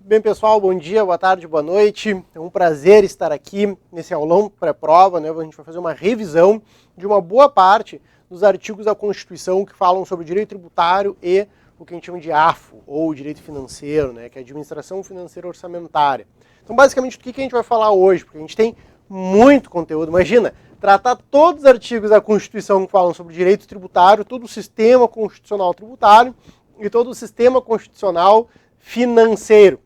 Bem, pessoal, bom dia, boa tarde, boa noite. É um prazer estar aqui nesse aulão pré-prova, né? A gente vai fazer uma revisão de uma boa parte dos artigos da Constituição que falam sobre o direito tributário e o que a gente chama de AFO, ou direito financeiro, né? Que é a Administração Financeira Orçamentária. Então, basicamente, do que a gente vai falar hoje? Porque a gente tem muito conteúdo. Imagina, tratar todos os artigos da Constituição que falam sobre direito tributário, todo o sistema constitucional tributário e todo o sistema constitucional financeiro.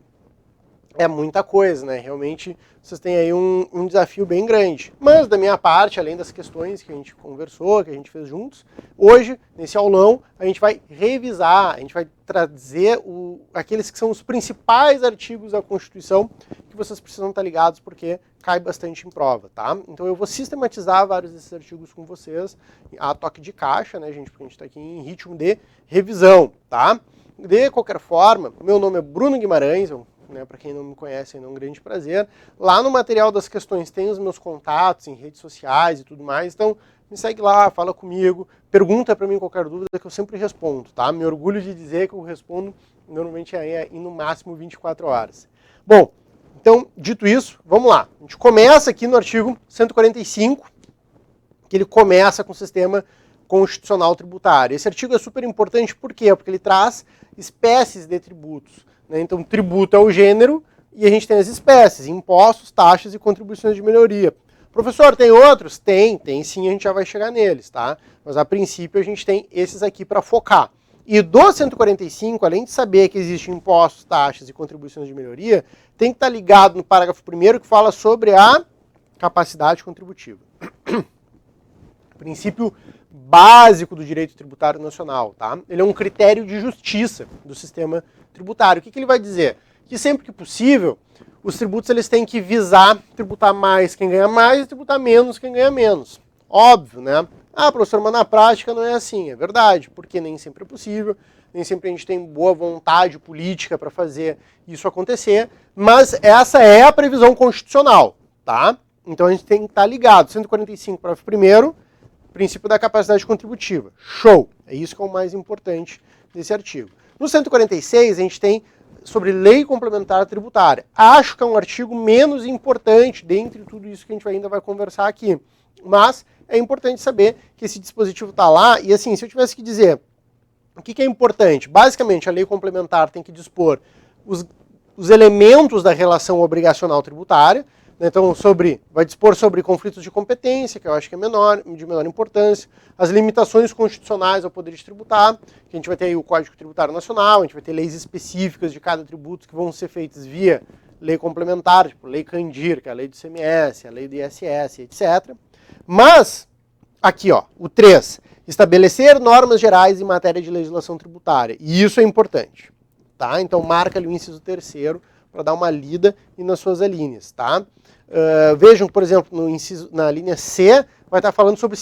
É muita coisa, né? Realmente vocês têm aí um desafio bem grande. Mas da minha parte, além das questões que a gente conversou, que a gente fez juntos, hoje, nesse aulão, a gente vai revisar, a gente vai trazer aqueles que são os principais artigos da Constituição que vocês precisam estar ligados porque cai bastante em prova, tá? Então eu vou sistematizar vários desses artigos com vocês a toque de caixa, né, gente? Porque a gente está aqui em ritmo de revisão, tá? De qualquer forma, meu nome é Bruno Guimarães, né, para quem não me conhece, é um grande prazer. Lá no material das questões tem os meus contatos em redes sociais e tudo mais, então me segue lá, fala comigo, pergunta para mim qualquer dúvida que eu sempre respondo, tá? Me orgulho de dizer que eu respondo normalmente em no máximo 24 horas. Bom, então, dito isso, vamos lá. A gente começa aqui no artigo 145, que ele começa com o sistema constitucional tributário. Esse artigo é super importante, por quê? Porque ele traz espécies de tributos. Então, tributo é o gênero e a gente tem as espécies, impostos, taxas e contribuições de melhoria. Professor, tem outros? Tem sim, a gente já vai chegar neles, tá? Mas a princípio a gente tem esses aqui para focar. E do 145, além de saber que existem impostos, taxas e contribuições de melhoria, tem que estar ligado no parágrafo 1º que fala sobre a capacidade contributiva. Princípio básico do direito tributário nacional, tá? Ele é um critério de justiça do sistema tributário. O que ele vai dizer? Que sempre que possível, os tributos eles têm que visar tributar mais quem ganha mais e tributar menos quem ganha menos. Óbvio, né? Ah, professor, mas na prática não é assim. É verdade, porque nem sempre é possível, nem sempre a gente tem boa vontade política para fazer isso acontecer, mas essa é a previsão constitucional, tá? Então a gente tem que estar ligado. 145, parágrafo 1º, princípio da capacidade contributiva. Show! É isso que é o mais importante desse artigo. No 146, a gente tem sobre lei complementar tributária. Acho que é um artigo menos importante dentre tudo isso que a gente ainda vai conversar aqui. Mas é importante saber que esse dispositivo está lá. E assim, se eu tivesse que dizer o que é importante, basicamente a lei complementar tem que dispor os elementos da relação obrigacional tributária. Então, vai dispor sobre conflitos de competência, que eu acho que é de menor importância, as limitações constitucionais ao poder de tributar, que a gente vai ter aí o Código Tributário Nacional, a gente vai ter leis específicas de cada tributo que vão ser feitas via lei complementar, tipo lei Candir, que é a lei do ICMS, a lei do ISS, etc. Mas, aqui, ó, o 3, estabelecer normas gerais em matéria de legislação tributária, e isso é importante, tá? Então, marca ali o inciso 3º, para dar uma lida e nas suas alíneas, tá? Vejam, por exemplo, na linha C, vai estar falando sobre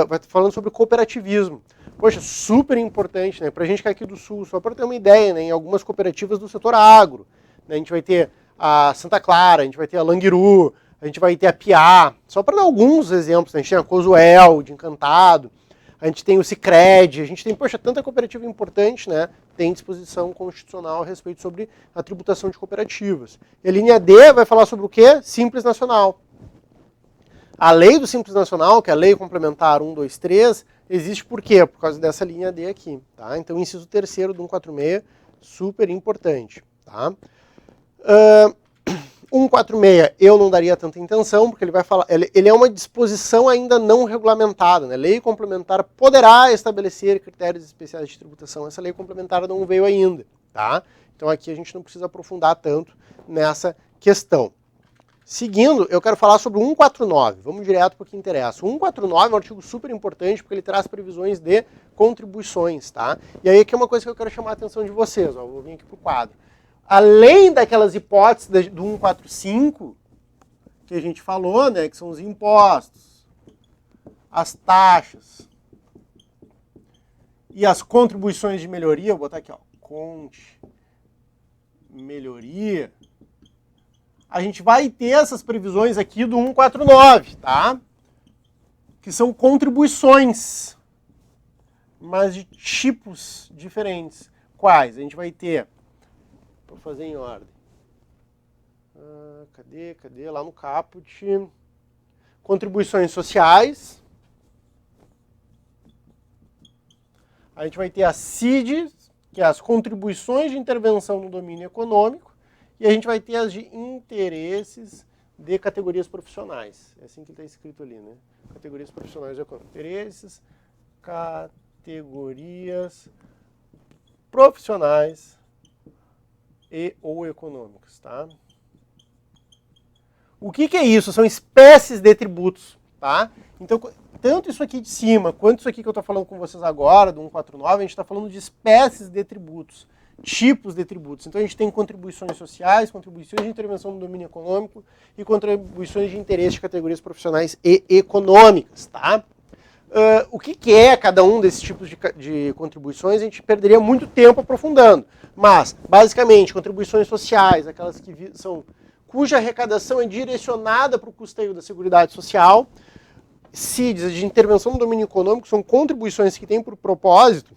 vai estar falando sobre cooperativismo. Poxa, super importante, né? Para a gente que é aqui do Sul, só para ter uma ideia, né? Em algumas cooperativas do setor agro, né? A gente vai ter a Santa Clara, a gente vai ter a Languiru, a gente vai ter a Piá, só para dar alguns exemplos, né? A gente tem a Cosuel, de Encantado, a gente tem o Sicredi, a gente tem, poxa, tanta cooperativa importante, né? Tem disposição constitucional a respeito sobre a tributação de cooperativas. E a linha D vai falar sobre o quê? Simples Nacional. A lei do Simples Nacional, que é a lei complementar 123, existe por quê? Por causa dessa linha D aqui, tá? Então, o inciso 3º do 146, super importante, tá? 146 eu não daria tanta intenção, porque ele vai falar, ele é uma disposição ainda não regulamentada, né? Lei complementar poderá estabelecer critérios especiais de tributação. Essa lei complementar não veio ainda, tá? Então aqui a gente não precisa aprofundar tanto nessa questão. Seguindo, eu quero falar sobre o 149. Vamos direto para o que interessa. O 149 é um artigo super importante porque ele traz previsões de contribuições, tá? E aí aqui é uma coisa que eu quero chamar a atenção de vocês, ó. Vou vir aqui para o quadro. Além daquelas hipóteses do 145, que a gente falou, né, que são os impostos, as taxas e as contribuições de melhoria, vou botar aqui, ó, melhoria, a gente vai ter essas previsões aqui do 149, tá? Que são contribuições, mas de tipos diferentes. Quais? A gente vai ter, vou fazer em ordem, Cadê? Lá no caput. Contribuições sociais. A gente vai ter as CIDs, que é as contribuições de intervenção no domínio econômico, e a gente vai ter as de interesses de categorias profissionais. É assim que está escrito ali, né? Categorias profissionais econômicas. Interesses, categorias profissionais e ou econômicas, tá? O que é isso? São espécies de tributos, tá? Então, tanto isso aqui de cima, quanto isso aqui que eu estou falando com vocês agora, do 149, a gente está falando de espécies de tributos, tipos de tributos. Então, a gente tem contribuições sociais, contribuições de intervenção no domínio econômico e contribuições de interesse de categorias profissionais e econômicas, tá? O que é cada um desses tipos de contribuições, a gente perderia muito tempo aprofundando. Mas, basicamente, contribuições sociais, aquelas que são cuja arrecadação é direcionada para o custeio da Seguridade Social. CIDs, de intervenção no domínio econômico, são contribuições que têm por propósito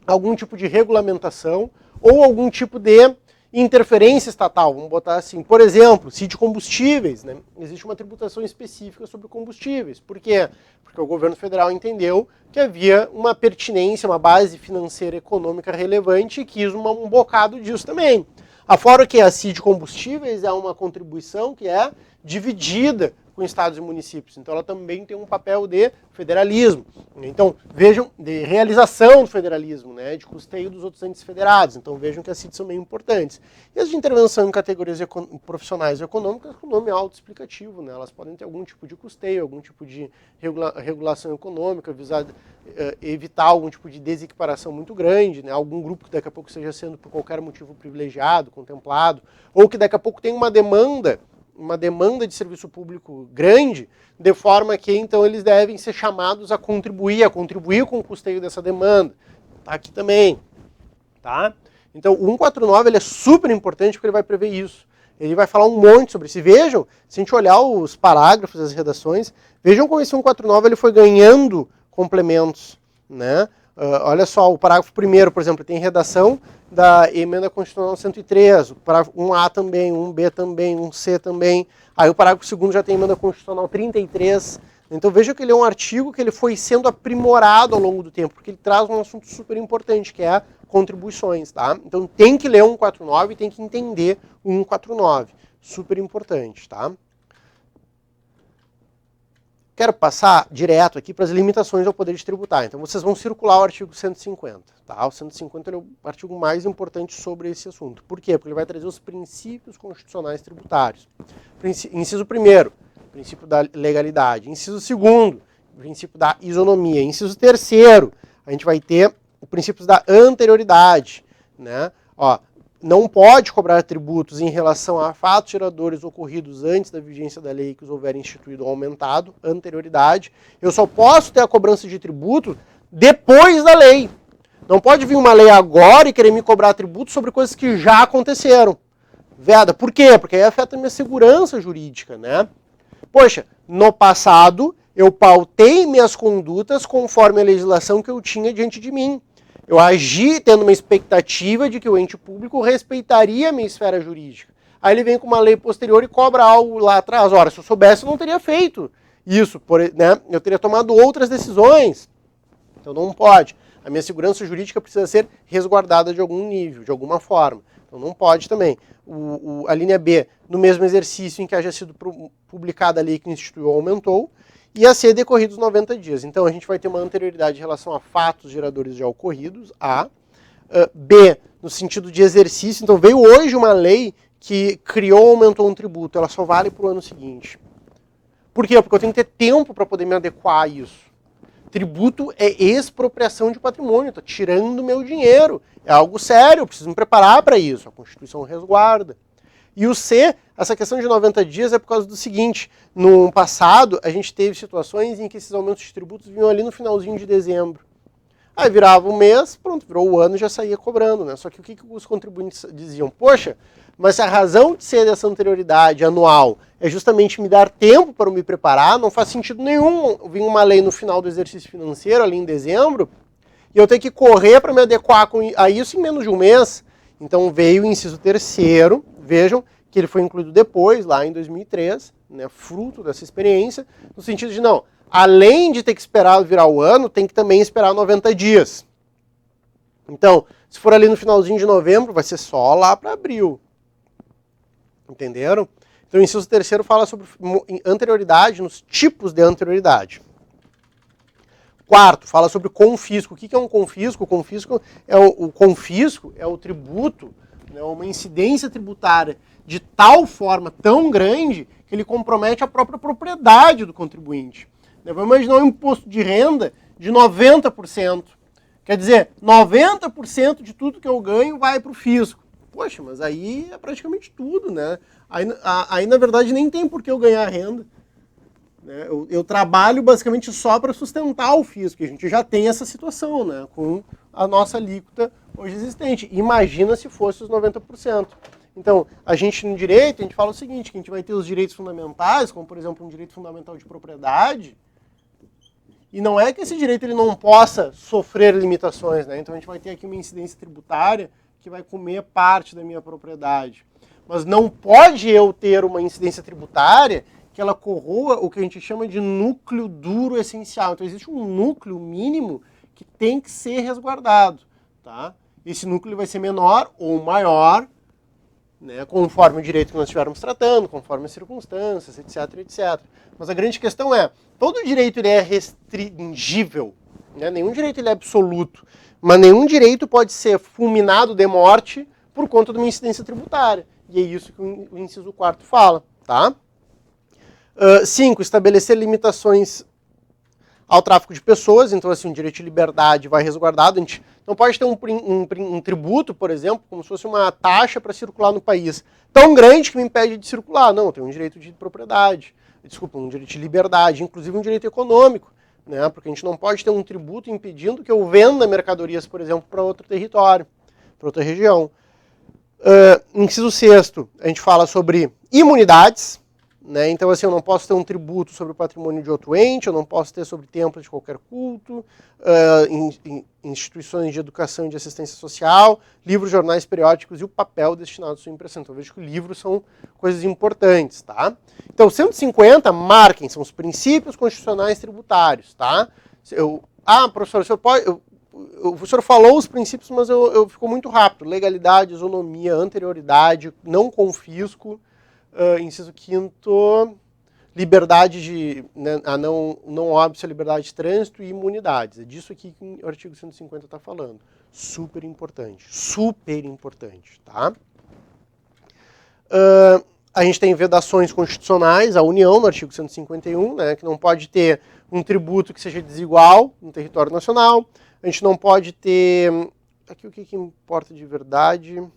algum tipo de regulamentação ou algum tipo de interferência estatal, vamos botar assim. Por exemplo, CID combustíveis, né? Existe uma tributação específica sobre combustíveis. Por quê? Porque o governo federal entendeu que havia uma pertinência, uma base financeira econômica relevante e quis um bocado disso também. Afora que a CID combustíveis é uma contribuição que é dividida com estados e municípios. Então ela também tem um papel de federalismo. Então vejam, de realização do federalismo, né, de custeio dos outros entes federados. Então vejam que as CIDs são bem importantes. E as de intervenção em categorias profissionais e econômicas, com nome autoexplicativo, né, elas podem ter algum tipo de custeio, algum tipo de regulação econômica, visar evitar algum tipo de desequiparação muito grande, né, algum grupo que daqui a pouco seja sendo por qualquer motivo privilegiado, contemplado, ou que daqui a pouco tem uma demanda de serviço público grande, de forma que, então, eles devem ser chamados a contribuir com o custeio dessa demanda. Tá aqui também, tá? Então, o 149 ele é super importante porque ele vai prever isso. Ele vai falar um monte sobre isso. E vejam, se a gente olhar os parágrafos, as redações, vejam como esse 149 ele foi ganhando complementos, né? Olha só, o parágrafo primeiro, por exemplo, tem redação da emenda constitucional 103, o parágrafo 1A também, 1B também, 1C também. Aí o parágrafo segundo já tem emenda constitucional 33. Então veja que ele é um artigo que ele foi sendo aprimorado ao longo do tempo, porque ele traz um assunto super importante, que é contribuições, tá? Então tem que ler o 149 e tem que entender o 149. Super importante, tá? Quero passar direto aqui para as limitações ao poder de tributar. Então vocês vão circular o artigo 150. Tá? O 150 é o artigo mais importante sobre esse assunto. Por quê? Porque ele vai trazer os princípios constitucionais tributários. Inciso 1º, princípio da legalidade. Inciso 2º, princípio da isonomia. Inciso 3º, a gente vai ter os princípios da anterioridade. Né? Ó, não pode cobrar tributos em relação a fatos geradores ocorridos antes da vigência da lei que os houver instituído ou aumentado, anterioridade. Eu só posso ter a cobrança de tributo depois da lei. Não pode vir uma lei agora e querer me cobrar tributo sobre coisas que já aconteceram. Veda, por quê? Porque aí afeta a minha segurança jurídica, né? Poxa, no passado eu pautei minhas condutas conforme a legislação que eu tinha diante de mim. Eu agi tendo uma expectativa de que o ente público respeitaria a minha esfera jurídica. Aí ele vem com uma lei posterior e cobra algo lá atrás. Ora, se eu soubesse, eu não teria feito isso, né? Eu teria tomado outras decisões. Então não pode. A minha segurança jurídica precisa ser resguardada de algum nível, de alguma forma. Então não pode também. A linha B, no mesmo exercício em que haja sido publicada a lei que instituiu ou aumentou, e a C, decorridos 90 dias. Então, a gente vai ter uma anterioridade em relação a fatos geradores já ocorridos, A. B, no sentido de exercício. Então, veio hoje uma lei que criou ou aumentou um tributo. Ela só vale para o ano seguinte. Por quê? Porque eu tenho que ter tempo para poder me adequar a isso. Tributo é expropriação de patrimônio. Está tirando meu dinheiro. É algo sério. Eu preciso me preparar para isso. A Constituição resguarda. E o C, essa questão de 90 dias é por causa do seguinte, no passado a gente teve situações em que esses aumentos de tributos vinham ali no finalzinho de dezembro. Aí virava um mês, pronto, virou o ano e já saía cobrando, né? Só que o que os contribuintes diziam? Poxa, mas se a razão de ser dessa anterioridade anual é justamente me dar tempo para me preparar, não faz sentido nenhum vir uma lei no final do exercício financeiro, ali em dezembro, e eu ter que correr para me adequar a isso em menos de um mês. Então veio o inciso 3º, vejam, que ele foi incluído depois, lá em 2003, né, fruto dessa experiência, no sentido de, não, além de ter que esperar virar o ano, tem que também esperar 90 dias. Então, se for ali no finalzinho de novembro, vai ser só lá para abril. Entenderam? Então, o inciso terceiro fala sobre anterioridade, nos tipos de anterioridade. Quarto, fala sobre confisco. O que é um confisco? O confisco é o tributo, né, uma incidência tributária de tal forma tão grande que ele compromete a própria propriedade do contribuinte. Vamos imaginar um imposto de renda de 90%. Quer dizer, 90% de tudo que eu ganho vai para o fisco. Poxa, mas aí é praticamente tudo, né? Aí, na verdade, nem tem por que eu ganhar renda. Eu trabalho basicamente só para sustentar o fisco. A gente já tem essa situação, né, com a nossa alíquota hoje existente. Imagina se fosse os 90%. Então, a gente no direito, a gente fala o seguinte, que a gente vai ter os direitos fundamentais, como por exemplo um direito fundamental de propriedade, e não é que esse direito ele não possa sofrer limitações, né? Então a gente vai ter aqui uma incidência tributária que vai comer parte da minha propriedade. Mas não pode eu ter uma incidência tributária que ela corroa o que a gente chama de núcleo duro essencial. Então existe um núcleo mínimo que tem que ser resguardado, tá? Esse núcleo vai ser menor ou maior, né, conforme o direito que nós estivermos tratando, conforme as circunstâncias, etc, etc. Mas a grande questão é, todo direito ele é restringível, né? Nenhum direito ele é absoluto, mas nenhum direito pode ser fulminado de morte por conta de uma incidência tributária. E é isso que o inciso 4º fala, tá? 5, estabelecer limitações ao tráfico de pessoas, então assim, o direito de liberdade vai resguardado. A gente não pode ter um tributo, por exemplo, como se fosse uma taxa para circular no país, tão grande que me impede de circular. Não, tem um direito de propriedade, desculpa, um direito de liberdade, inclusive um direito econômico, né? Porque a gente não pode ter um tributo impedindo que eu venda mercadorias, por exemplo, para outro território, para outra região. Inciso 6º, a gente fala sobre imunidades, né? Então, assim, eu não posso ter um tributo sobre o patrimônio de outro ente, eu não posso ter sobre templos de qualquer culto, instituições de educação e de assistência social, livros, jornais, periódicos e o papel destinado à sua impressão. Então, eu vejo que livros são coisas importantes, tá? Então, 150, marquem, são os princípios constitucionais tributários, tá? Professor, o senhor pode... O senhor falou os princípios, mas ficou muito rápido. Legalidade, isonomia, anterioridade, não confisco. Inciso 5º, liberdade de, né, não óbice a liberdade de trânsito e imunidades. É disso aqui que o artigo 150 está falando. Super importante, tá? A gente tem vedações constitucionais, a União, no artigo 151, né, que não pode ter um tributo que seja desigual no território nacional. A gente não pode ter... Aqui o que importa de verdade...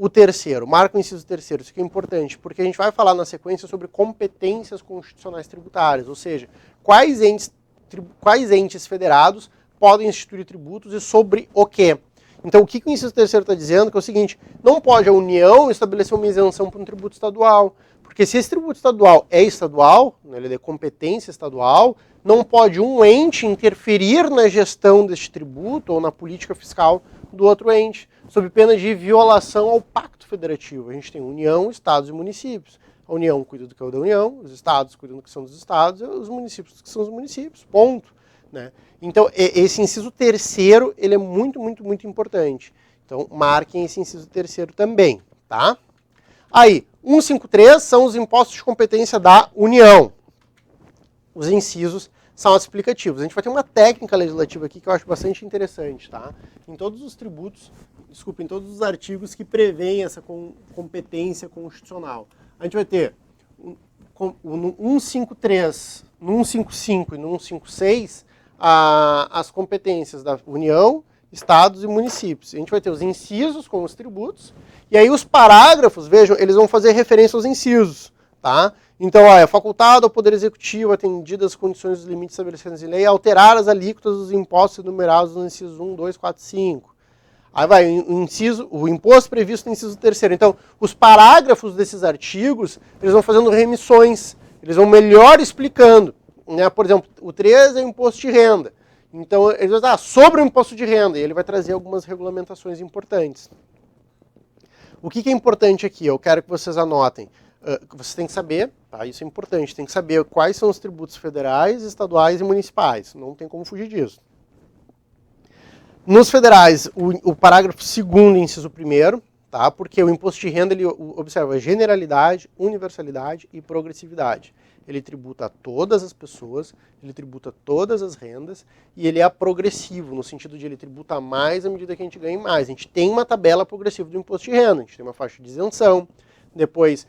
O terceiro, marca o inciso 3º, isso aqui é importante, porque a gente vai falar na sequência sobre competências constitucionais tributárias, ou seja, quais entes federados podem instituir tributos e sobre o quê. Então, o que o inciso 3º está dizendo? Que é o seguinte, não pode a União estabelecer uma isenção para um tributo estadual, porque se esse tributo estadual é estadual, né, ele é de competência estadual, não pode um ente interferir na gestão deste tributo ou na política fiscal do outro ente, sob pena de violação ao pacto federativo. A gente tem União, Estados e municípios. A União cuida do que é da União, os Estados cuidam do que são dos Estados, e os municípios do que são os municípios, ponto. Né? Então, esse inciso 3º, ele é muito, muito, muito importante. Então, marquem esse inciso 3º também, tá? Aí, 153 são os impostos de competência da União. Os incisos são os explicativos. A gente vai ter uma técnica legislativa aqui que eu acho bastante interessante, tá? Em todos os tributos, em todos os artigos que prevêem essa competência constitucional. A gente vai ter no 153, no 155 e no 156 as competências da União, Estados e municípios. A gente vai ter os incisos com os tributos, e aí os parágrafos, vejam, eles vão fazer referência aos incisos, tá? Então, é facultado ao Poder Executivo, atendidas as condições dos limites estabelecidos em lei, alterar as alíquotas dos impostos enumerados nos incisos 1, 2, 4 e 5. Aí vai o imposto previsto no inciso 3º. Então, os parágrafos desses artigos, eles vão fazendo remissões, eles vão melhor explicando. Né? Por exemplo, o 3 é o imposto de renda. Então, ele vai sobre o imposto de renda, e ele vai trazer algumas regulamentações importantes. O que é importante aqui? Eu quero que vocês anotem. Você tem que saber, tá? Isso é importante, tem que saber quais são os tributos federais, estaduais e municipais. Não tem como fugir disso. Nos federais, o parágrafo 2º, inciso 1º, tá? Porque o imposto de renda, ele observa generalidade, universalidade e progressividade. Ele tributa a todas as pessoas, ele tributa todas as rendas e ele é progressivo, no sentido de ele tributa mais à medida que a gente ganha mais. A gente tem uma tabela progressiva do imposto de renda, a gente tem uma faixa de isenção, depois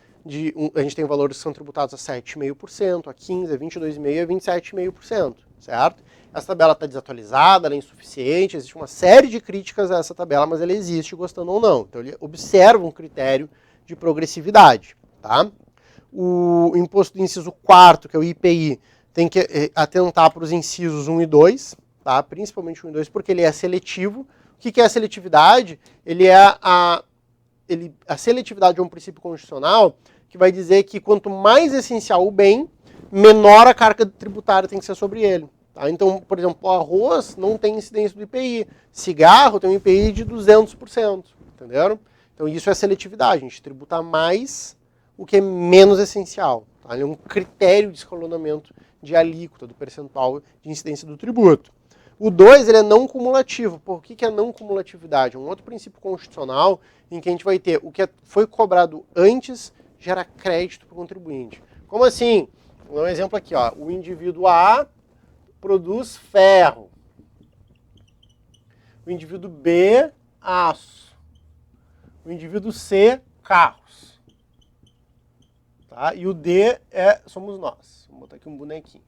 a gente tem valores que são tributados a 7,5%, a 15%, a 22,5%, a 27,5%, certo? Essa tabela está desatualizada, ela é insuficiente, existe uma série de críticas a essa tabela, mas ela existe, gostando ou não. Então ele observa um critério de progressividade, tá? O imposto do inciso 4º, que é o IPI, tem que atentar para os incisos 1 e 2, tá? Principalmente 1 e 2, porque ele é seletivo. O que é a seletividade? A seletividade é um princípio constitucional que vai dizer que quanto mais essencial o bem, menor a carga tributária tem que ser sobre ele. Tá? Então, por exemplo, o arroz não tem incidência do IPI. Cigarro tem um IPI de 200%. Entenderam? Então isso é seletividade. A gente tributa mais o que é menos essencial. Tá? Ele é um critério de escalonamento de alíquota, do percentual de incidência do tributo. O 2, ele é não cumulativo. Por que é não cumulatividade? Um outro princípio constitucional em que a gente vai ter o que foi cobrado antes gera crédito para o contribuinte. Como assim? Vou dar um exemplo aqui. Ó. O indivíduo A produz ferro. O indivíduo B, aço. O indivíduo C, carros. Tá? E o D somos nós. Vou botar aqui um bonequinho.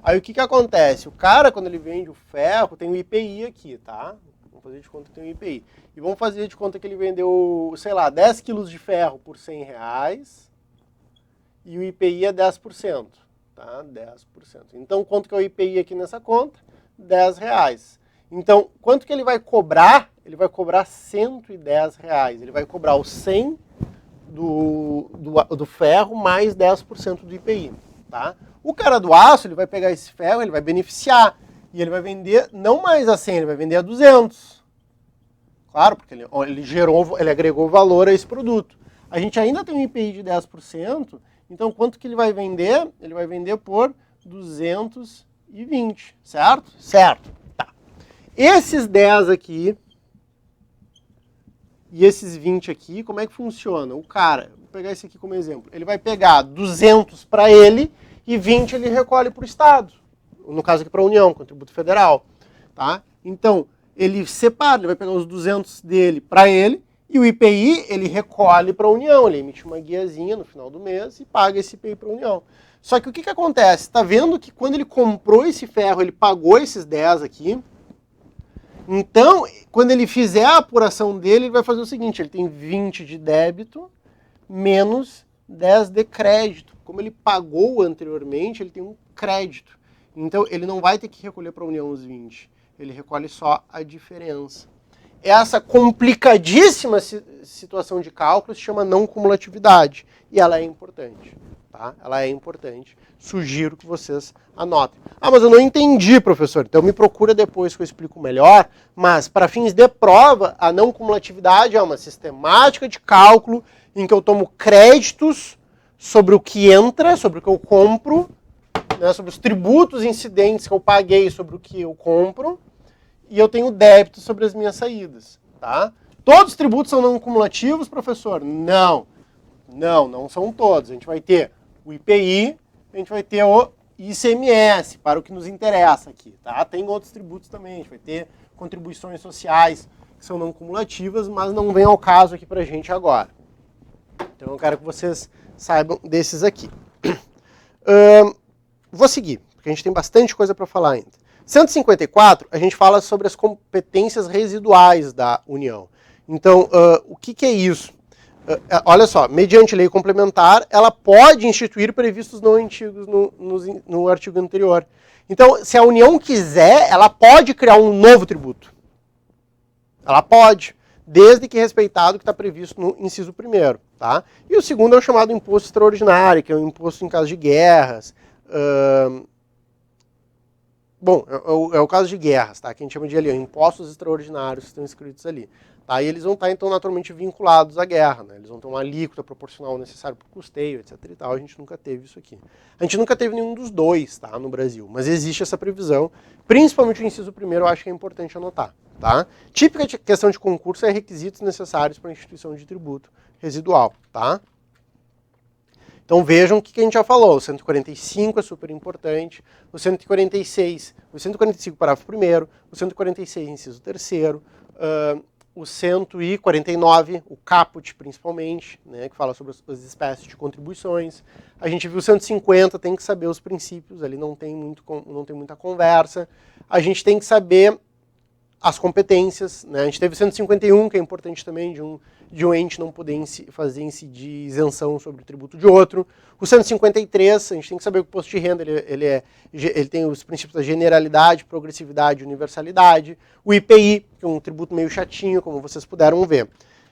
Aí o que acontece? O cara, quando ele vende o ferro, tem o IPI aqui, tá? Vamos fazer de conta que tem o IPI. E vamos fazer de conta que ele vendeu, sei lá, 10 quilos de ferro por R$100 e o IPI é 10%, tá? 10%. Então, quanto que é o IPI aqui nessa conta? R$10. Então, quanto que ele vai cobrar? Ele vai cobrar R$110. Ele vai cobrar o 100 do ferro mais 10% do IPI, tá? O cara do aço, ele vai pegar esse ferro, ele vai beneficiar. E ele vai vender não mais a 100, ele vai vender a 200. Claro, porque ele agregou valor a esse produto. A gente ainda tem um IPI de 10%, então quanto que ele vai vender? Ele vai vender por 220, certo? Certo. Tá. Esses 10 aqui e esses 20 aqui, como é que funciona? O cara, vou pegar esse aqui como exemplo, ele vai pegar 200 para ele e 20 ele recolhe para o Estado. No caso aqui para a União, com o tributo federal. Tá? Então, ele separa, ele vai pegar os 200 dele para ele, e o IPI ele recolhe para a União, ele emite uma guiazinha no final do mês e paga esse IPI para a União. Só que o que acontece? Está vendo que quando ele comprou esse ferro, ele pagou esses 10 aqui, então, quando ele fizer a apuração dele, ele vai fazer o seguinte, ele tem 20 de débito menos 10 de crédito. Como ele pagou anteriormente, ele tem um crédito. Então, ele não vai ter que recolher para a União os 20. Ele recolhe só a diferença. Essa complicadíssima situação de cálculo se chama não cumulatividade. E ela é importante. Tá? Ela é importante. Sugiro que vocês anotem. Ah, mas eu não entendi, professor. Então, me procura depois que eu explico melhor. Mas, para fins de prova, a não cumulatividade é uma sistemática de cálculo em que eu tomo créditos sobre o que entra, sobre o que eu compro, né, sobre os tributos incidentes que eu paguei sobre o que eu compro, e eu tenho débito sobre as minhas saídas. Tá? Todos os tributos são não cumulativos, professor? Não. Não são todos. A gente vai ter o IPI, a gente vai ter o ICMS, para o que nos interessa aqui. Tá? Tem outros tributos também, a gente vai ter contribuições sociais que são não cumulativas, mas não vem ao caso aqui para a gente agora. Então eu quero que vocês saibam desses aqui. Vou seguir, porque a gente tem bastante coisa para falar ainda. 154, a gente fala sobre as competências residuais da União. Então, o que é isso? Olha só, mediante lei complementar, ela pode instituir previstos não antigos no artigo anterior. Então, se a União quiser, ela pode criar um novo tributo. Ela pode, desde que respeitado o que está previsto no inciso 1º. Tá? E o segundo é o chamado imposto extraordinário, que é o imposto em caso de guerras. Bom, é o caso de guerras, tá? Que a gente chama de ali, impostos extraordinários que estão escritos ali. Tá? E eles vão estar, então, naturalmente vinculados à guerra, né? Eles vão ter uma alíquota proporcional necessária para o custeio, etc. e tal. A gente nunca teve isso aqui. A gente nunca teve nenhum dos dois, tá, no Brasil, mas existe essa previsão, principalmente o inciso primeiro, eu acho que é importante anotar. Tá? Típica questão de concurso é requisitos necessários para a instituição de tributo residual. Tá? Então vejam o que a gente já falou, o 145 é super importante, o 146, o 145 parágrafo 1º, o 146 inciso 3º, o 149, o caput principalmente, né, que fala sobre as espécies de contribuições. A gente viu o 150, tem que saber os princípios, ali não tem muita conversa. A gente tem que saber as competências, né? A gente teve o 151, que é importante também, de um ente não poder fazer incidir isenção sobre o tributo de outro. O 153, a gente tem que saber que o imposto de renda ele tem os princípios da generalidade, progressividade e universalidade. O IPI, que é um tributo meio chatinho, como vocês puderam ver.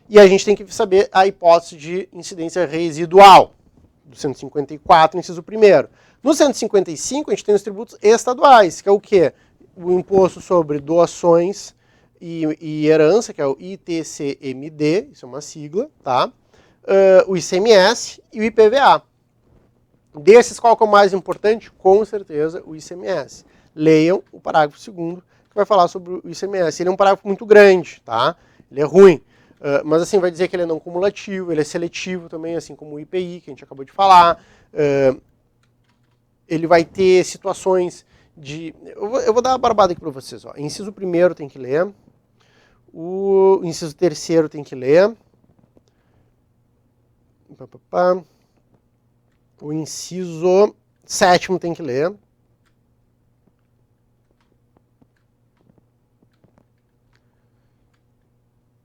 E a gente tem que saber a hipótese de incidência residual, do 154, inciso 1º. No 155, a gente tem os tributos estaduais, que é o quê? O imposto sobre doações e herança, que é o ITCMD, isso é uma sigla, tá? O ICMS e o IPVA. Desses, qual que é o mais importante? Com certeza, o ICMS. Leiam o parágrafo 2º, que vai falar sobre o ICMS. Ele é um parágrafo muito grande, tá? Ele é ruim, mas assim, vai dizer que ele é não cumulativo, ele é seletivo também, assim como o IPI, que a gente acabou de falar. Ele vai ter situações de... Eu vou dar uma barbada aqui para vocês. Ó. Inciso 1º tem que ler. O inciso 3º tem que ler. O inciso 7º tem que ler.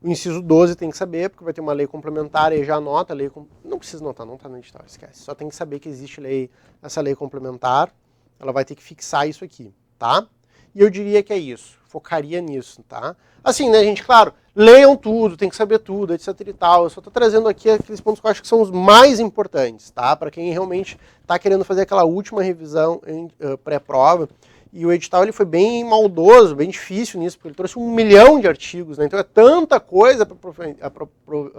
O inciso 12 tem que saber, porque vai ter uma lei complementar, e já anota a lei... Não precisa anotar, não está no edital, esquece. Só tem que saber que existe essa lei complementar. Ela vai ter que fixar isso aqui, tá? E eu diria que é isso, focaria nisso, tá? Assim, né, gente, claro, leiam tudo, tem que saber tudo, etc e tal. Eu só tô trazendo aqui aqueles pontos que eu acho que são os mais importantes, tá? Para quem realmente tá querendo fazer aquela última revisão pré-prova. E o edital ele foi bem maldoso, bem difícil nisso, porque ele trouxe 1 milhão de artigos, né? Então é tanta coisa para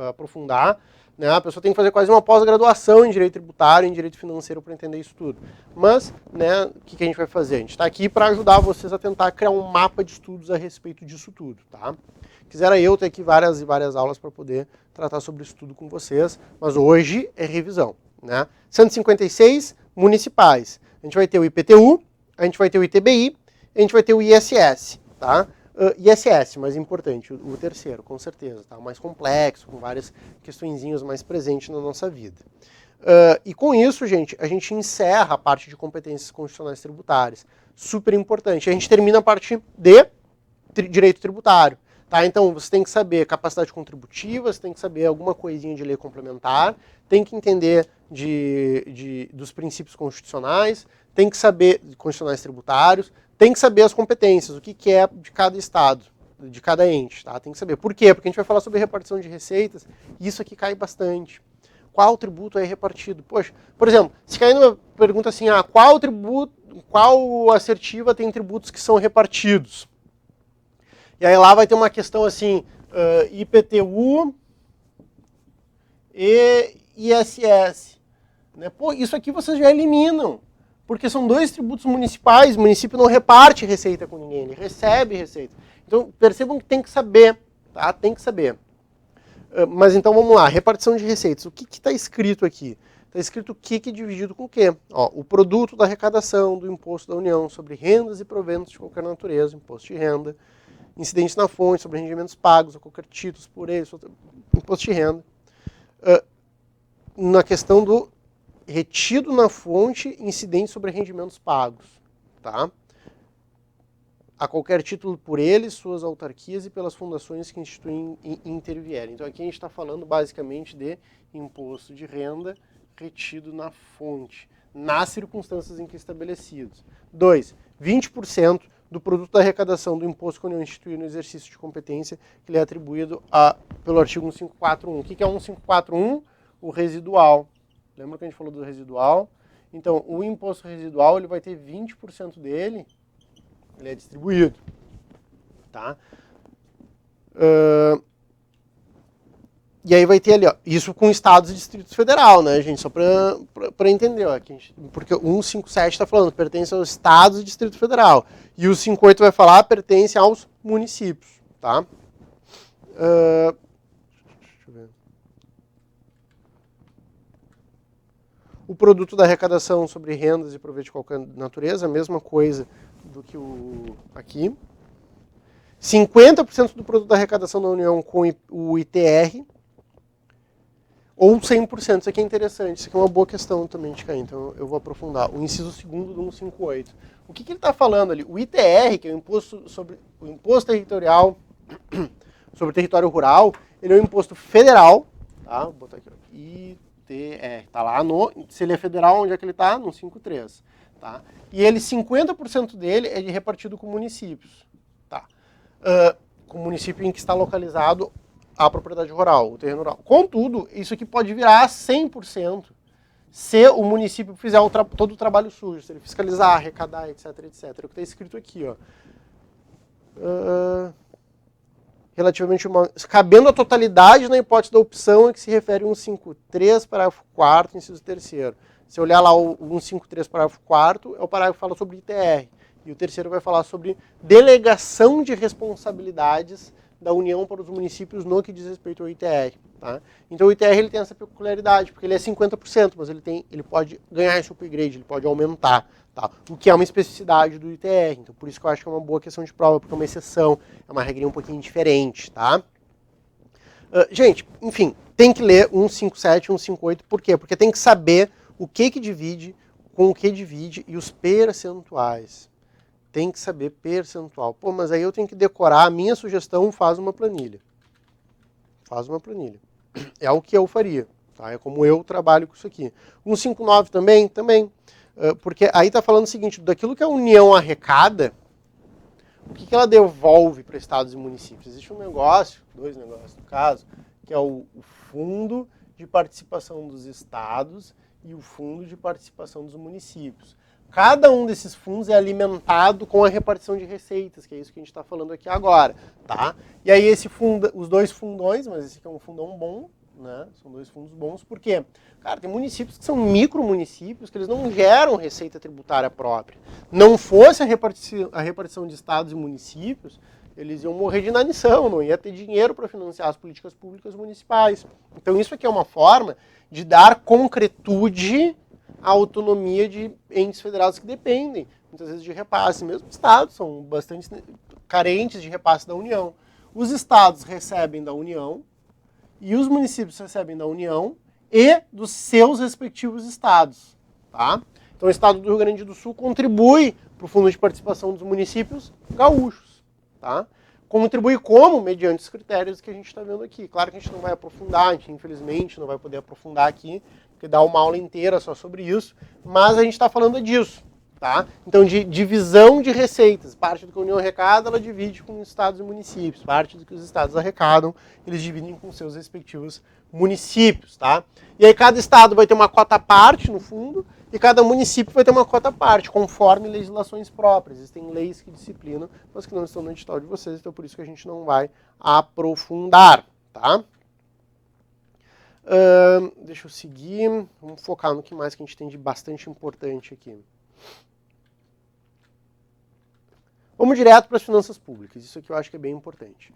aprofundar. Né? A pessoa tem que fazer quase uma pós-graduação em Direito Tributário, em Direito Financeiro para entender isso tudo. Mas, né, o que a gente vai fazer? A gente está aqui para ajudar vocês a tentar criar um mapa de estudos a respeito disso tudo. Tá? Quisera eu ter aqui várias e várias aulas para poder tratar sobre isso tudo com vocês, mas hoje é revisão. Né? 156, municipais. A gente vai ter o IPTU, a gente vai ter o ITBI, a gente vai ter o ISS. Tá? ISS, mais importante, o terceiro, com certeza, tá? O mais complexo, com várias questõezinhas mais presentes na nossa vida. E com isso, gente, a gente encerra a parte de competências constitucionais tributárias. Super importante. A gente termina a parte de direito tributário. Tá? Então, você tem que saber capacidade contributiva, você tem que saber alguma coisinha de lei complementar, tem que entender dos princípios constitucionais, tem que saber constitucionais tributários, tem que saber as competências, o que é de cada estado, de cada ente, tá? Tem que saber. Por quê? Porque a gente vai falar sobre repartição de receitas, e isso aqui cai bastante. Qual tributo é repartido? Poxa, por exemplo, se cair numa pergunta assim, qual assertiva tem tributos que são repartidos? E aí lá vai ter uma questão assim, IPTU e ISS. Né? Pô, isso aqui vocês já eliminam. Porque são 2 tributos municipais, o município não reparte receita com ninguém, ele recebe receita. Então, percebam que tem que saber, tá? Tem que saber. Mas então, vamos lá, repartição de receitas. O que está escrito aqui? Está escrito o que dividido com o quê? Ó, o produto da arrecadação do imposto da União sobre rendas e proventos de qualquer natureza, imposto de renda, incidentes na fonte sobre rendimentos pagos, ou qualquer títulos por eles, imposto de renda. Na questão do retido na fonte incidente sobre rendimentos pagos, tá? A qualquer título por eles, suas autarquias e pelas fundações que instituem e intervierem. Então aqui a gente está falando basicamente de imposto de renda retido na fonte, nas circunstâncias em que estabelecidos. 2. 20% do produto da arrecadação do imposto que a União institui no exercício de competência que lhe é atribuído pelo artigo 1541. O que é 1541? O residual. Lembra que a gente falou do residual? Então, o imposto residual ele vai ter 20% dele, ele é distribuído. Tá? E aí vai ter ali, ó, isso com estados e distritos federal, né, gente? Só para entender, ó, porque o 157 está falando pertence aos estados e distrito federal. E o 58 vai falar pertence aos municípios, tá? Deixa eu ver. O produto da arrecadação sobre rendas e proveito de qualquer natureza, a mesma coisa do que o aqui. 50% do produto da arrecadação da União com o ITR, ou 100%. Isso aqui é interessante, isso aqui é uma boa questão também de cair, então eu vou aprofundar. O inciso 2º do 158. O que ele está falando ali? O ITR, que é o Imposto Territorial sobre o Território Rural, ele é um imposto federal, tá? Vou botar aqui, ó. ITR, tá lá no, se ele é federal, onde é que ele está? No 53, tá? E ele, 50% dele é repartido com municípios, tá? Com o município em que está localizado a propriedade rural, o terreno rural. Contudo, isso aqui pode virar 100% se o município fizer todo o trabalho sujo, se ele fiscalizar, arrecadar, etc, etc. É o que está escrito aqui, ó. Relativamente cabendo a totalidade na hipótese da opção a que se refere o 153, parágrafo 4º, inciso 3º. Se olhar lá o 153, parágrafo 4º, é o parágrafo que fala sobre ITR. E o terceiro vai falar sobre delegação de responsabilidades da União para os municípios no que diz respeito ao ITR. Tá? Então o ITR ele tem essa peculiaridade, porque ele é 50%, mas ele pode ganhar esse upgrade, ele pode aumentar. Tá? O que é uma especificidade do ITR. Então por isso que eu acho que é uma boa questão de prova, porque é uma exceção, é uma regrinha um pouquinho diferente. Tá? Gente, enfim, tem que ler 157 e 158, por quê? Porque tem que saber o que divide, com o que divide e os percentuais. Tem que saber percentual. Pô, mas aí eu tenho que decorar. A minha sugestão, faz uma planilha. Faz uma planilha. É o que eu faria. Tá? É como eu trabalho com isso aqui. 159 também? Também. Porque aí está falando o seguinte, daquilo que a União arrecada, o que ela devolve para estados e municípios? Existe um negócio, dois negócios no caso, que é o Fundo de Participação dos Estados e o Fundo de Participação dos Municípios. Cada um desses fundos é alimentado com a repartição de receitas, que é isso que a gente está falando aqui agora, tá? E aí os dois fundões, mas esse aqui é um fundão bom, né? São dois fundos bons, por quê? Cara, tem municípios que são micromunicípios que eles não geram receita tributária própria. Não fosse a repartição de estados e municípios, eles iam morrer de inanição, não ia ter dinheiro para financiar as políticas públicas municipais. Então isso aqui é uma forma de dar concretude a autonomia de entes federados que dependem, muitas vezes, de repasse. Mesmo os estados são bastante carentes de repasse da União. Os estados recebem da União e os municípios recebem da União e dos seus respectivos estados. Tá? Então o estado do Rio Grande do Sul contribui para o Fundo de Participação dos Municípios gaúchos. Tá? Contribui como? Mediante os critérios que a gente está vendo aqui. Claro que a gente não vai aprofundar, a gente infelizmente não vai poder aprofundar aqui, porque dá uma aula inteira só sobre isso, mas a gente está falando disso, tá? Então, de divisão de receitas, parte do que a União arrecada, ela divide com os estados e municípios, parte do que os estados arrecadam, eles dividem com seus respectivos municípios, tá? E aí cada estado vai ter uma cota parte no fundo, e cada município vai ter uma cota parte, conforme legislações próprias. Existem leis que disciplinam, mas que não estão no edital de vocês, então por isso que a gente não vai aprofundar, tá? Deixa eu seguir, vamos focar no que mais que a gente tem de bastante importante aqui. Vamos direto para as finanças públicas, isso aqui eu acho que é bem importante.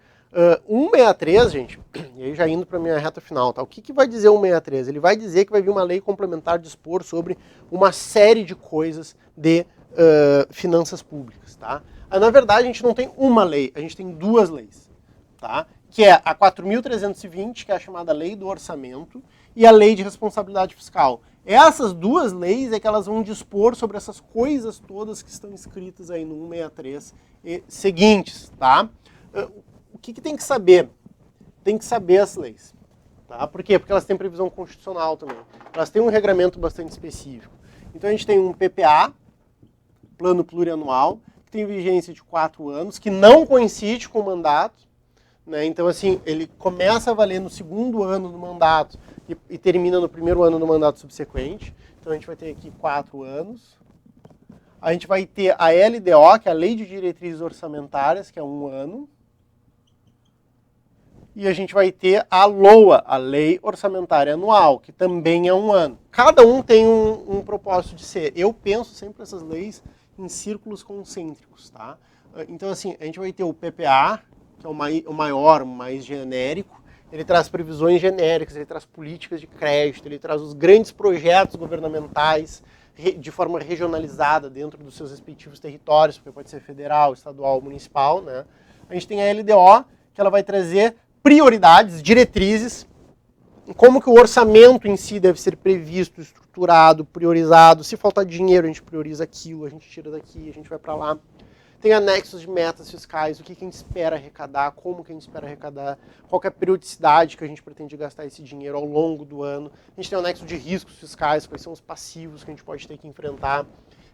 163, gente, e aí já indo para a minha reta final, tá? O que vai dizer 163? Ele vai dizer que vai vir uma lei complementar dispor sobre uma série de coisas de finanças públicas, tá? Na verdade, a gente não tem uma lei, a gente tem duas leis, tá? Que é a 4.320, que é a chamada Lei do Orçamento, e a Lei de Responsabilidade Fiscal. Essas duas leis é que elas vão dispor sobre essas coisas todas que estão escritas aí no 163 e seguintes, tá? O que tem que saber? Tem que saber as leis, tá? Por quê? Porque elas têm previsão constitucional também. Elas têm um regramento bastante específico. Então a gente tem um PPA, Plano Plurianual, que tem vigência de 4 anos, que não coincide com o mandato, né? Então, assim, ele começa a valer no segundo ano do mandato e termina no primeiro ano do mandato subsequente. Então, a gente vai ter aqui 4 anos. A gente vai ter a LDO, que é a Lei de Diretrizes Orçamentárias, que é 1 ano. e a gente vai ter a LOA, a Lei Orçamentária Anual, que também é um ano. Cada um tem um propósito de ser. Eu penso sempre essas leis em círculos concêntricos, tá? Então, assim, a gente vai ter o PPA, que é o maior, o mais genérico. Ele traz previsões genéricas, ele traz políticas de crédito, ele traz os grandes projetos governamentais de forma regionalizada dentro dos seus respectivos territórios, porque pode ser federal, estadual, municipal, né? A gente tem a LDO, que ela vai trazer prioridades, diretrizes, como que o orçamento em si deve ser previsto, estruturado, priorizado. Se faltar dinheiro, a gente prioriza aquilo, a gente tira daqui, a gente vai para lá. Tem anexos de metas fiscais, o que a gente espera arrecadar, como que a gente espera arrecadar, qual que é a periodicidade que a gente pretende gastar esse dinheiro ao longo do ano. A gente tem um anexo de riscos fiscais, quais são os passivos que a gente pode ter que enfrentar.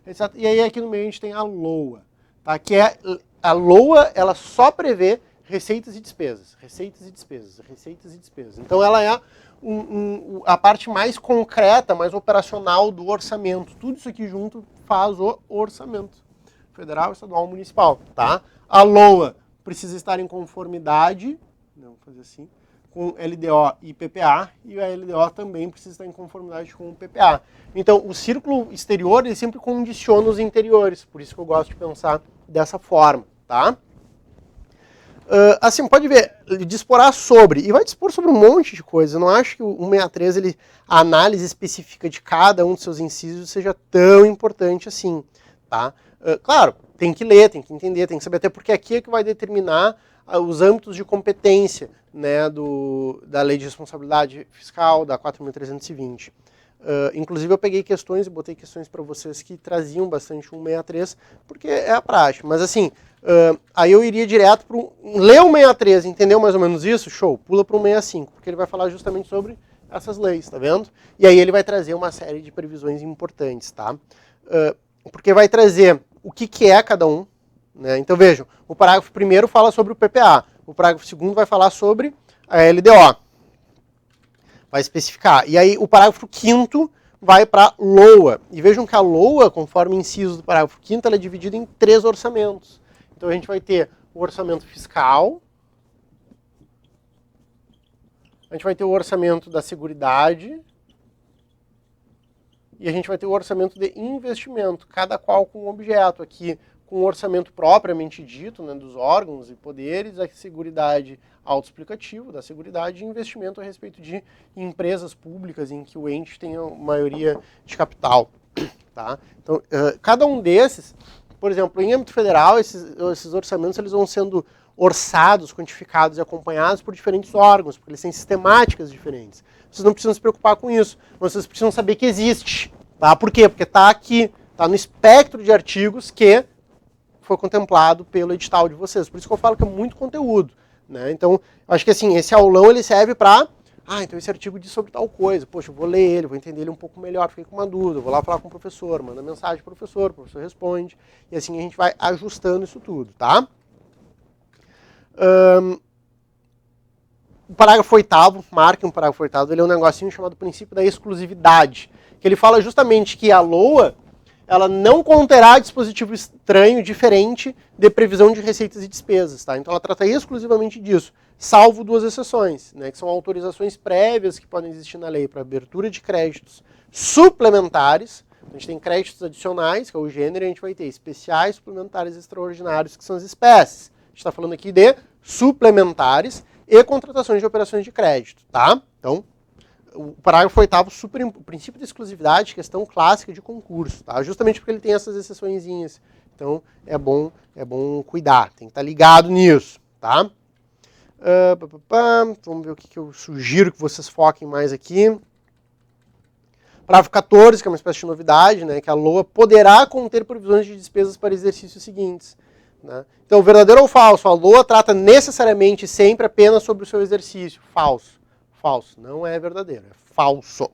Etc. E aí aqui no meio a gente tem a LOA, tá? Que é a LOA, ela só prevê receitas e despesas, receitas e despesas, receitas e despesas. Então ela é a parte mais concreta, mais operacional do orçamento. Tudo isso aqui junto faz o orçamento. Federal, estadual, municipal, tá? A LOA precisa estar em conformidade, não vou fazer assim, com LDO e PPA, e a LDO também precisa estar em conformidade com o PPA. Então, o círculo exterior, ele sempre condiciona os interiores, por isso que eu gosto de pensar dessa forma, tá? Assim, pode ver, disporá sobre, e vai dispor sobre um monte de coisa. Eu não acho que o 163, a análise específica de cada um dos seus incisos seja tão importante assim, tá? Claro, tem que ler, tem que entender, tem que saber, até porque aqui é que vai determinar os âmbitos de competência, né, da Lei de Responsabilidade Fiscal, da 4.320. Inclusive eu peguei questões e botei questões para vocês que traziam bastante o 163, porque é a prática. Mas assim, aí eu iria direto para ler o 163, entendeu mais ou menos isso? Show, pula para o 165, porque ele vai falar justamente sobre essas leis, tá vendo? E aí ele vai trazer uma série de previsões importantes, tá? Porque vai trazer o que é cada um, né? Então vejam, o parágrafo 1º fala sobre o PPA, o parágrafo 2º vai falar sobre a LDO, vai especificar. E aí o parágrafo 5º vai para LOA. E vejam que a LOA, conforme o inciso do parágrafo 5º, ela é dividida em 3 orçamentos. Então a gente vai ter o orçamento fiscal, a gente vai ter o orçamento da Seguridade, e a gente vai ter o orçamento de investimento, cada qual com um objeto. Aqui, com o orçamento propriamente dito, né, dos órgãos e poderes, a Seguridade autoexplicativo da Seguridade e investimento a respeito de empresas públicas em que o ente tem a maioria de capital. Tá? Então, cada um desses, por exemplo, em âmbito federal, esses orçamentos eles vão sendo orçados, quantificados e acompanhados por diferentes órgãos, porque eles têm sistemáticas diferentes. Vocês não precisam se preocupar com isso, mas vocês precisam saber que existe. Tá? Por quê? Porque está aqui, está no espectro de artigos que foi contemplado pelo edital de vocês. Por isso que eu falo que é muito conteúdo. Né? Então, acho que assim, esse aulão ele serve para... então esse artigo diz sobre tal coisa. Poxa, eu vou ler ele, vou entender ele um pouco melhor, fiquei com uma dúvida, vou lá falar com o professor, manda mensagem para o professor responde. E assim a gente vai ajustando isso tudo, tá? O parágrafo 8º, marquem o parágrafo 8º, ele é um negocinho chamado princípio da exclusividade, que ele fala justamente que a LOA, ela não conterá dispositivo estranho diferente de previsão de receitas e despesas, tá? Então ela trata exclusivamente disso, salvo 2 exceções, né, que são autorizações prévias que podem existir na lei para abertura de créditos suplementares. A gente tem créditos adicionais, que é o gênero, e a gente vai ter especiais, suplementares e extraordinários, que são as espécies. A gente está falando aqui de suplementares e contratações de operações de crédito, tá? Então, o parágrafo 8º, o princípio da exclusividade, questão clássica de concurso, tá? Justamente porque ele tem essas exceçõezinhas. Então, é bom cuidar, tem que estar ligado nisso, tá? Vamos ver o que eu sugiro que vocês foquem mais aqui. Parágrafo 14, que é uma espécie de novidade, né? Que a LOA poderá conter previsões de despesas para exercícios seguintes. Né? Então, verdadeiro ou falso? A LOA trata necessariamente sempre apenas sobre o seu exercício. Falso. Falso. Não é verdadeiro, é falso.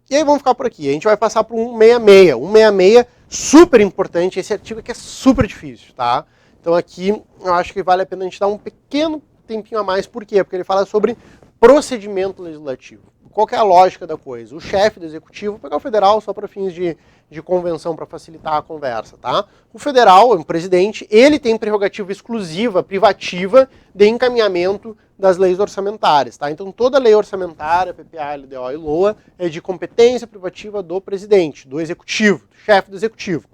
E aí vamos ficar por aqui. A gente vai passar para o 166. 166, super importante. Esse artigo aqui é super difícil, tá? Então aqui eu acho que vale a pena a gente dar um pequeno tempinho a mais. Por quê? Porque ele fala sobre procedimento legislativo. qual que é a lógica da coisa? O chefe do executivo, vou pegar o federal só para fins de convenção, para facilitar a conversa, tá? O federal, o presidente, ele tem prerrogativa exclusiva, privativa, de encaminhamento das leis orçamentárias, tá? Então toda lei orçamentária, PPA, LDO e LOA, é de competência privativa do presidente, do executivo, do chefe do executivo.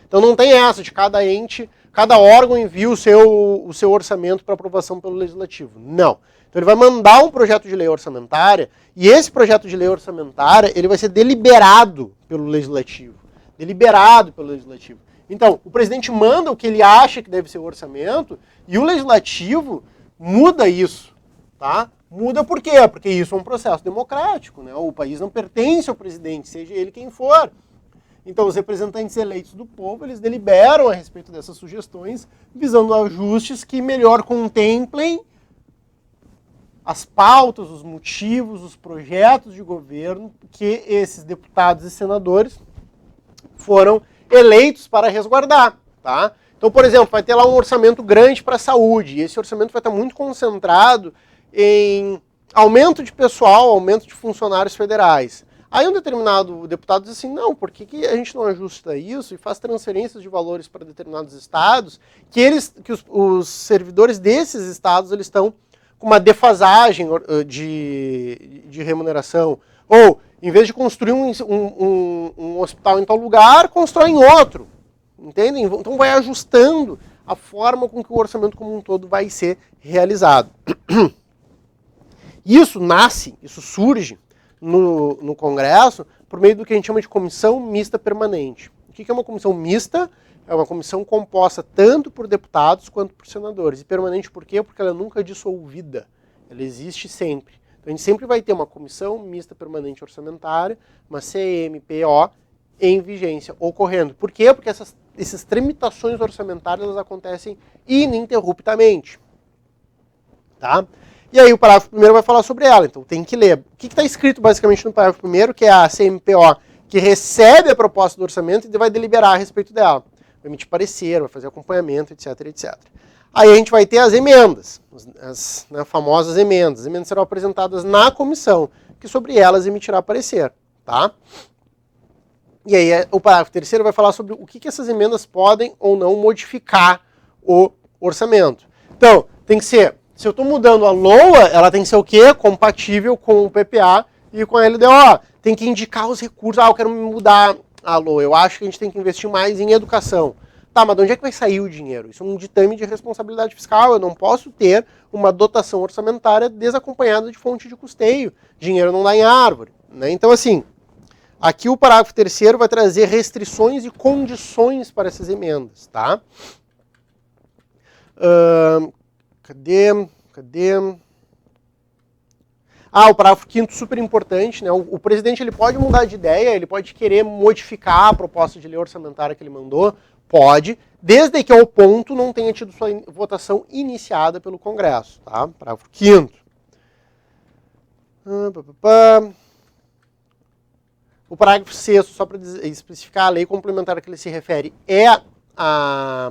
Então não tem essa de cada ente, cada órgão envia o seu orçamento para aprovação pelo legislativo. Não. Então ele vai mandar um projeto de lei orçamentária e esse projeto de lei orçamentária ele vai ser deliberado pelo legislativo. Deliberado pelo legislativo. Então, o presidente manda o que ele acha que deve ser o orçamento e o legislativo muda isso, tá? Muda por quê? Porque isso é um processo democrático, né? O país não pertence ao presidente, seja ele quem for. Então, os representantes eleitos do povo, eles deliberam a respeito dessas sugestões, visando ajustes que melhor contemplem as pautas, os motivos, os projetos de governo que esses deputados e senadores foram eleitos para resguardar, tá? Então, por exemplo, vai ter lá um orçamento grande para a saúde, e esse orçamento vai estar muito concentrado em aumento de pessoal, aumento de funcionários federais. Aí um determinado deputado diz assim, não, por que a gente não ajusta isso e faz transferências de valores para determinados estados, que os servidores desses estados eles estão com uma defasagem de remuneração. Ou, em vez de construir um hospital em tal lugar, constrói em outro. Entendem? Então vai ajustando a forma com que o orçamento como um todo vai ser realizado. Isso surge no Congresso por meio do que a gente chama de comissão mista permanente. O que é uma comissão mista? É uma comissão composta tanto por deputados quanto por senadores. E permanente por quê? Porque ela é nunca dissolvida. Ela existe sempre. Então a gente sempre vai ter uma comissão mista permanente orçamentária, uma CMPO, em vigência, ocorrendo. Por quê? Porque essas tramitações orçamentárias elas acontecem ininterruptamente. Tá? E aí o parágrafo primeiro vai falar sobre ela, então tem que ler. O que está escrito basicamente no parágrafo primeiro, que é a CMPO, que recebe a proposta do orçamento e vai deliberar a respeito dela. Vai emitir parecer, vai fazer acompanhamento, etc, etc. Aí a gente vai ter as emendas, as famosas emendas. As emendas serão apresentadas na comissão, que sobre elas emitirá parecer. Tá? E aí o parágrafo terceiro vai falar sobre o que essas emendas podem ou não modificar o orçamento. Então, tem que ser, se eu estou mudando a LOA, ela tem que ser o quê? Compatível com o PPA e com a LDO. Tem que indicar os recursos. Eu quero mudar a LOA, eu acho que a gente tem que investir mais em educação. Tá, mas de onde é que vai sair o dinheiro? Isso é um ditame de responsabilidade fiscal. Eu não posso ter uma dotação orçamentária desacompanhada de fonte de custeio. Dinheiro não dá em árvore. Né? Então, assim, aqui o parágrafo terceiro vai trazer restrições e condições para essas emendas, tá? Cadê? O parágrafo quinto, super importante, né? O presidente ele pode mudar de ideia, ele pode querer modificar a proposta de lei orçamentária que ele mandou, pode, desde que ao ponto não tenha tido sua votação iniciada pelo Congresso, tá? Parágrafo quinto. O parágrafo sexto, só para especificar, a lei complementar a que ele se refere é a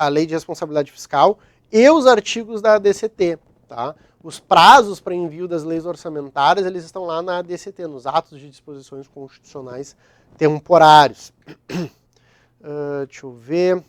lei de responsabilidade fiscal e os artigos da ADCT, tá? Os prazos para envio das leis orçamentárias, eles estão lá na ADCT, nos atos de disposições constitucionais temporários. Deixa eu ver.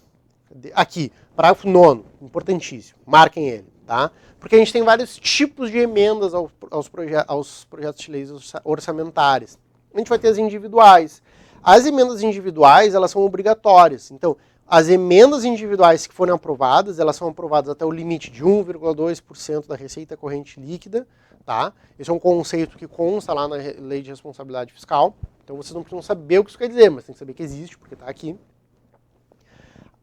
Aqui, parágrafo 9º, importantíssimo, marquem ele, tá? Porque a gente tem vários tipos de emendas aos projetos de leis orçamentárias. A gente vai ter as individuais. As emendas individuais, elas são obrigatórias. Então, as emendas individuais que forem aprovadas, elas são aprovadas até o limite de 1,2% da receita corrente líquida, tá? Esse é um conceito que consta lá na Lei de Responsabilidade Fiscal. Então vocês não precisam saber o que isso quer dizer, mas tem que saber que existe, porque está aqui.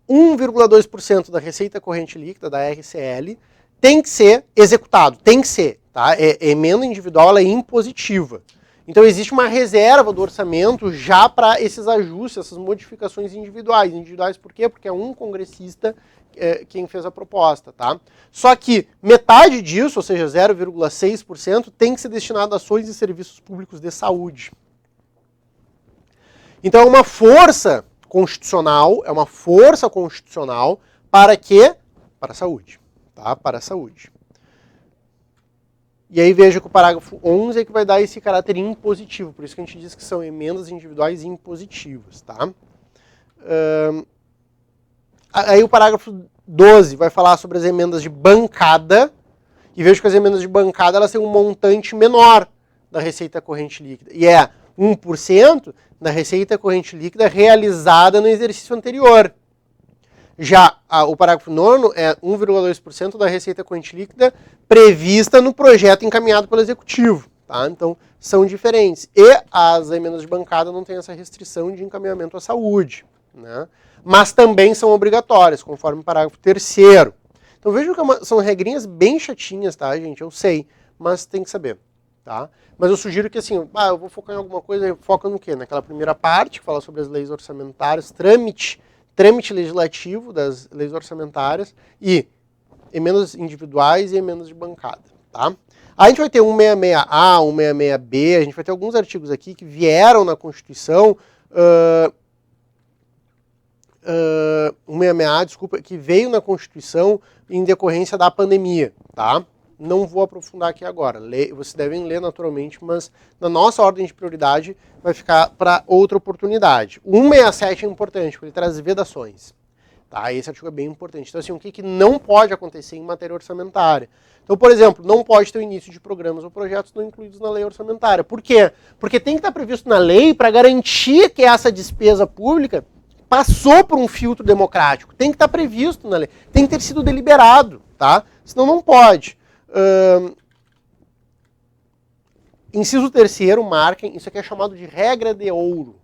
1,2% da receita corrente líquida, da RCL, tem que ser executado, tem que ser, tá? Emenda individual ela é impositiva. Então existe uma reserva do orçamento já para esses ajustes, essas modificações individuais. Individuais por quê? Porque é um congressista quem fez a proposta, tá? Só que metade disso, ou seja, 0,6%, tem que ser destinado a ações e serviços públicos de saúde. Então é uma força constitucional, para quê? Para a saúde, tá? Para a saúde. E aí veja que o parágrafo 11 é que vai dar esse caráter impositivo, por isso que a gente diz que são emendas individuais impositivas, tá? Aí o parágrafo 12 vai falar sobre as emendas de bancada, e vejo que as emendas de bancada elas têm um montante menor da receita corrente líquida, e é 1% da receita corrente líquida realizada no exercício anterior. Já o parágrafo 9º é 1,2% da receita corrente líquida prevista no projeto encaminhado pelo Executivo. Tá? Então, são diferentes. E as emendas de bancada não têm essa restrição de encaminhamento à saúde. Né? Mas também são obrigatórias, conforme o parágrafo 3º. Então, vejam que são regrinhas bem chatinhas, tá, gente? Eu sei, mas tem que saber. Tá? Mas eu sugiro que, assim, eu vou focar em alguma coisa, foca no quê? Naquela primeira parte, que fala sobre as leis orçamentárias, trâmite legislativo das leis orçamentárias e emendas individuais e emendas de bancada, tá? A gente vai ter 166A, 166B, a gente vai ter alguns artigos aqui que vieram na Constituição, 166A, desculpa, que veio na Constituição em decorrência da pandemia, tá? Não vou aprofundar aqui agora, vocês devem ler naturalmente, mas na nossa ordem de prioridade vai ficar para outra oportunidade. O 167 é importante, porque ele traz vedações. Tá? Esse artigo é bem importante. Então, assim, o que não pode acontecer em matéria orçamentária? Então, por exemplo, não pode ter o início de programas ou projetos não incluídos na lei orçamentária. Por quê? Porque tem que estar previsto na lei para garantir que essa despesa pública passou por um filtro democrático. Tem que estar previsto na lei. Tem que ter sido deliberado, tá? Senão não pode. Inciso 3º, marquem, isso aqui é chamado de regra de ouro.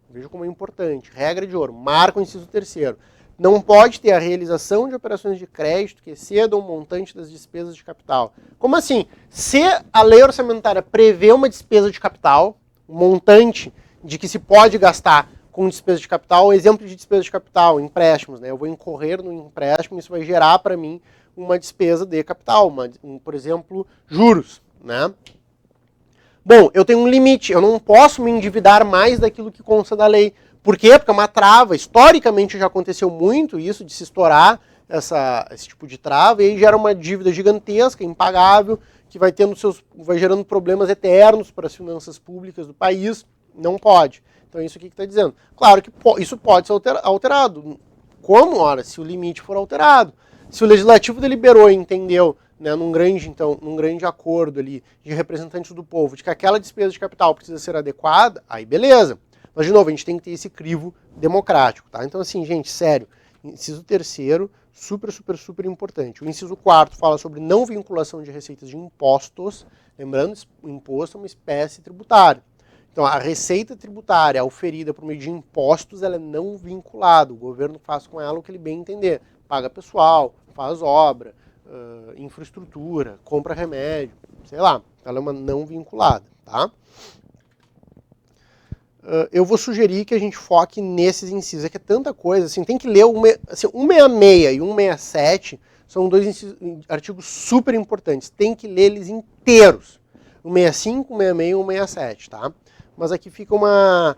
Veja como é importante. Regra de ouro, marca o inciso 3º. Não pode ter a realização de operações de crédito que excedam o montante das despesas de capital. Como assim? Se a lei orçamentária prevê uma despesa de capital, um montante de que se pode gastar com despesa de capital, exemplo de despesa de capital, empréstimos, né? Eu vou incorrer no empréstimo, isso vai gerar para mim uma despesa de capital, por exemplo, juros, né? Bom, eu tenho um limite, eu não posso me endividar mais daquilo que consta da lei. Por quê? Porque é uma trava. Historicamente já aconteceu muito isso, de se estourar esse tipo de trava, e aí gera uma dívida gigantesca, impagável, que vai gerando problemas eternos para as finanças públicas do país. Não pode. Então é isso aqui que está dizendo. Claro que isso pode ser alterado. Como? Ora, se o limite for alterado. Se o legislativo deliberou e entendeu, né, num grande acordo ali de representantes do povo, de que aquela despesa de capital precisa ser adequada, aí beleza. Mas, de novo, a gente tem que ter esse crivo democrático, tá? Então, assim, gente, sério, inciso 3º, super importante. O inciso 4º fala sobre não vinculação de receitas de impostos, lembrando, o imposto é uma espécie tributária. Então, a receita tributária oferida por meio de impostos, ela é não vinculada. O governo faz com ela o que ele bem entender. Paga pessoal, faz obra, infraestrutura, compra remédio, sei lá. Ela é uma não vinculada, tá? Eu vou sugerir que a gente foque nesses incisos. É que é tanta coisa, assim, tem que ler 166 e 167 são dois artigos super importantes. Tem que ler eles inteiros. 165, 166 e 167, tá? Mas aqui fica uma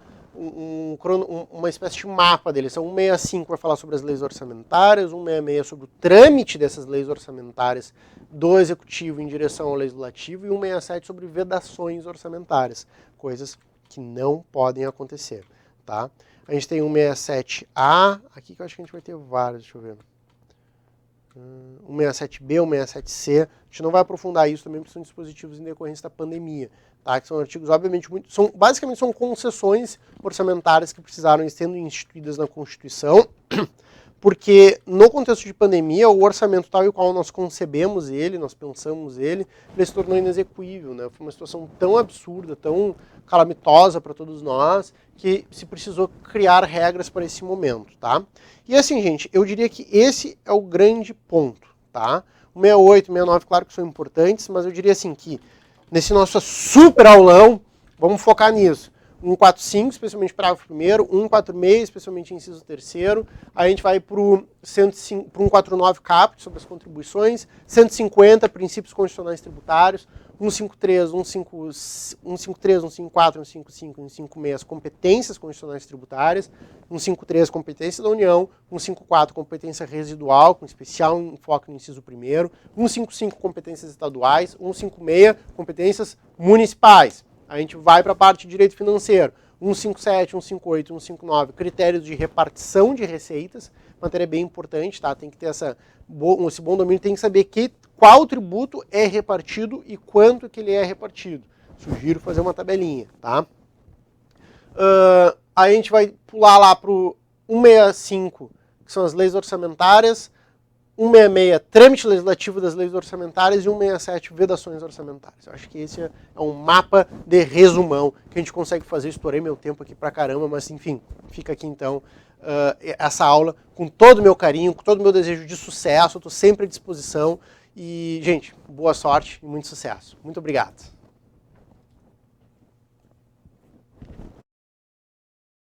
espécie de mapa deles. Então, 165 vai falar sobre as leis orçamentárias, 166 sobre o trâmite dessas leis orçamentárias do Executivo em direção ao Legislativo e 167 sobre vedações orçamentárias, coisas que não podem acontecer, tá? A gente tem 167A, aqui que eu acho que a gente vai ter vários, deixa eu ver. 167B, 167C, a gente não vai aprofundar isso também, porque são dispositivos em decorrência da pandemia, tá? Que são artigos, obviamente, basicamente são concessões orçamentárias que precisaram sendo instituídas na Constituição, porque no contexto de pandemia, o orçamento tal e qual nós concebemos ele, nós pensamos ele se tornou inexequível, né? Foi uma situação tão absurda, tão calamitosa para todos nós, que se precisou criar regras para esse momento, tá? E assim, gente, eu diria que esse é o grande ponto, tá? O 68, 69, claro que são importantes, mas eu diria assim que nesse nosso super aulão, vamos focar nisso. 145, especialmente parágrafo 1º, 146, especialmente inciso 3º, aí a gente vai para o 149 caput, sobre as contribuições, 150, princípios constitucionais tributários, 153, 154, 155, 156, competências constitucionais tributárias, 153, competência da União, 154, competência residual, com especial enfoque no inciso 1º, 155, competências estaduais, 156, competências municipais. A gente vai para a parte de direito financeiro, 157, 158, 159, critérios de repartição de receitas, matéria bem importante, tá? Tem que ter esse bom domínio, tem que saber qual tributo é repartido e quanto que ele é repartido. Sugiro fazer uma tabelinha, tá? Aí a gente vai pular lá para o 165, que são as leis orçamentárias, 166, trâmite legislativo das leis orçamentárias, e 167, vedações orçamentárias. Eu acho que esse é um mapa de resumão que a gente consegue fazer. Estourei meu tempo aqui pra caramba, mas enfim, fica aqui então essa aula com todo o meu carinho, com todo o meu desejo de sucesso. Eu estou sempre à disposição e, gente, boa sorte e muito sucesso. Muito obrigado.